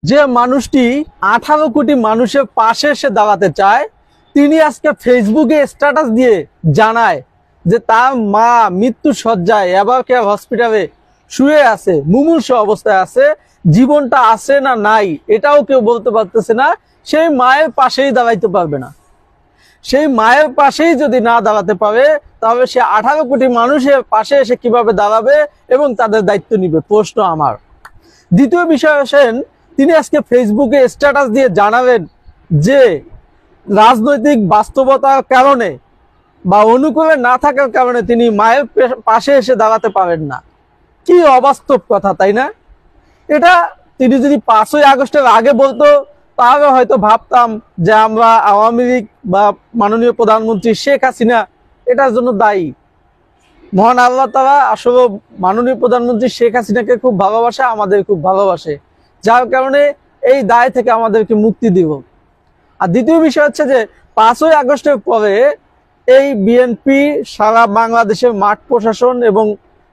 যে মানুষটি 18 কোটি মানুষের পাশে এসে দাঁড়াতে চায়, তিনি আজকে ফেসবুকে স্ট্যাটাস দিয়ে জানায় যে তার মা মৃত্যু শয্যায় এবার কেয়ার হসপিটালে শুয়ে আছে, মুমূর্ষু অবস্থায় আছে, জীবনটা আছে না নাই এটাও কেউ বলতে পারতেছে না। সেই মায়ের পাশেই দাঁড়াইতে পারবে না। সেই মায়ের পাশেই যদি না দাঁড়াতে পারে, তাহলে সে 18 কোটি মানুষের পাশে এসে কিভাবে দাঁড়াবে এবং তাদের দায়িত্ব নিবে? প্রশ্ন আমার। দ্বিতীয় বিষয় আসেন, তিনি আজকে ফেসবুকে স্ট্যাটাস দিয়ে জানাবেন যে রাজনৈতিক বাস্তবতার কারণে বা অনুকূলে না থাকার কারণে তিনি মায়ের পাশে এসে দাঁড়াতে পারেন না। কি অবাস্তব কথা, তাই না? এটা তিনি যদি 5ই আগস্টের আগে বলতো তাহলে হয়তো ভাবতাম যে আমরা আওয়ামী লীগ বা মাননীয় প্রধানমন্ত্রী শেখ হাসিনা এটার জন্য দায়ী। মহান আল্লাহ তাআলা আসলে মাননীয় প্রধানমন্ত্রী শেখ হাসিনাকে খুব ভালোবাসে, আমাদের খুব ভালোবাসে, যার কারণে এই দায় থেকে আমাদেরকে মুক্তি দিব। আর দ্বিতীয় বিষয় হচ্ছে যে 5ই আগস্টের পরে এই বিএনপি সারা বাংলাদেশের মাঠ প্রশাসন এবং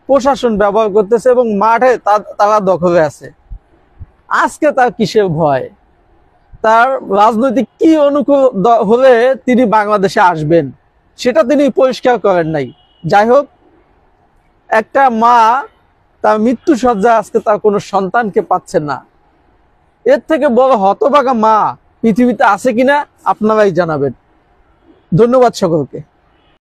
প্রশাসন ব্যবহার করতেছে এবং মাঠে তারা দখলে আছে। আজকে তার কিসের ভয়? তার রাজনৈতিক কি অনুকূল হলে তিনি বাংলাদেশে আসবেন সেটা তিনি পরিষ্কার করেন নাই। যাই হোক, একটা মা তার মৃত্যু শয্যায় আজকে তার কোনো সন্তানকে পাচ্ছেন না। এর থেকে বড় হতভাগা মা পৃথিবীতে আছে কিনা আপনারাই জানাবেন। ধন্যবাদ সকলকে।